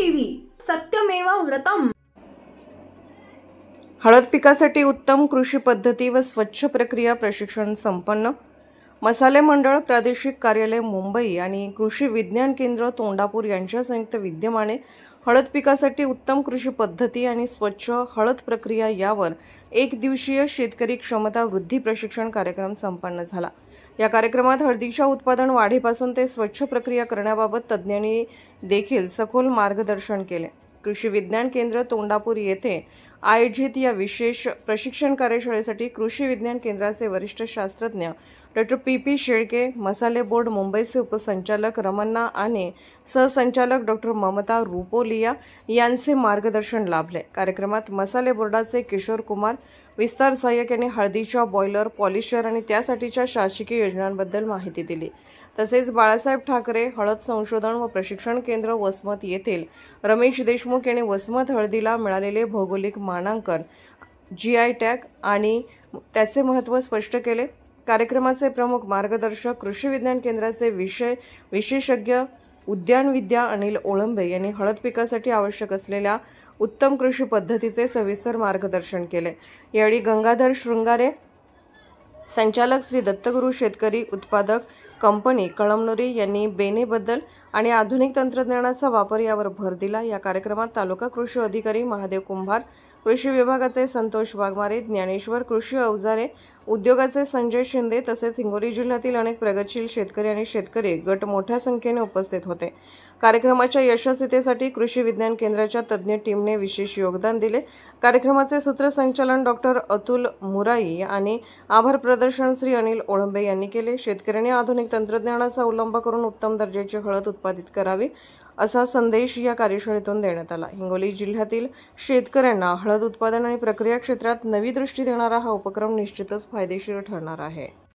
TV सत्यमेव व्रतम। हळद पिकासाठी उत्तम कृषी पद्धती व स्वच्छ प्रक्रिया प्रशिक्षण संपन्न। मसाले मंडळ प्रादेशिक कार्यालय मुंबई आणि कृषी विज्ञान केंद्र तोंडापूर यांच्या संयुक्त विद्यमाने हळद पिकासाठी उत्तम कृषी पद्धती आणि स्वच्छ हळद प्रक्रिया यावर एक दिवसीय शेतकरी क्षमता वृद्धी प्रशिक्षण कार्यक्रम संपन्न झाला। या कार्यक्रमात हळदीच्या उत्पादन वाढीपासून ते स्वच्छ प्रक्रिया करण्याबाबत तज्ज्ञांनी देखील सखोल मार्गदर्शन केले। कृषी विज्ञान केंद्र तोंडापूर येथे आयोजित या विशेष प्रशिक्षण कार्यशाळेसाठी कृषी विज्ञान केंद्राचे वरिष्ठ शास्त्रज्ञ डॉक्टर पी शेळके, मसाले बोर्ड मुंबईचे उपसंचालक रमन्ना आणि सहसंचालक डॉक्टर ममता रुपोलिया यांचे मार्गदर्शन लाभले। कार्यक्रमात मसाले बोर्डाचे किशोर कुमार, विस्तार सहाय्यक यांनी हळदीच्या बॉयलर, पॉलिशर आणि त्यासाठीच्या शासकीय योजनांबद्दल माहिती दिली। तसेच बाळासाहेब ठाकरे हळद संशोधन व प्रशिक्षण केंद्र वसमत येथील रमेश देशमुख यांनी वसमत हळदीला मिळालेले भौगोलिक मानांकन GI टॅग आणि त्याचे महत्त्व स्पष्ट केले। कार्यक्रमाचे प्रमुख मार्गदर्शक कृषी विज्ञान केंद्राचे विशेषज्ञ उद्यानविद्या अनिल ओळंबे यांनी हळद पिकासाठी आवश्यक असलेल्या उत्तम कृषी पद्धतीचे सविस्तर मार्गदर्शन केले। यावेळी गंगाधर शृंगारे, संचालक श्री दत्तगुरू शेतकरी उत्पादक कंपनी कळमनुरी यांनी बेनेबद्दल आणि आधुनिक तंत्रज्ञानाचा वापर यावर भर दिला। या कार्यक्रमात तालुका कृषी अधिकारी महादेव कुंभार, कृषी विभागाचे संतोष वाघमारे, ज्ञानेश्वर कृषी अवजारे उद्योगाचे संजय शिंदे तसेच हिंगोली जिल्ह्यातील अनेक प्रगतशील शेतकरी आणि शेतकरी गट मोठ्या संख्येने उपस्थित होते। कार्यक्रमाच्या यशस्वीतेसाठी कृषी विज्ञान केंद्राच्या तज्ज्ञ टीमने विशेष योगदान दिले। कार्यक्रमाचे सूत्रसंचालन डॉक्टर अतुल मुराई आणि आभार प्रदर्शन श्री अनिल ओळंबे यांनी केले। शेतकऱ्यांनी आधुनिक तंत्रज्ञानाचा अवलंब करून उत्तम दर्जाची हळद उत्पादित करावी असा संदेश या कार्यशाळेतून देण्यात आला। हिंगोली जिल्ह्यातील शेतकऱ्यांना हळद उत्पादन आणि प्रक्रिया क्षेत्रात नवी दृष्टी देणारा हा उपक्रम निश्चितच फायदेशीर ठरणार आहे।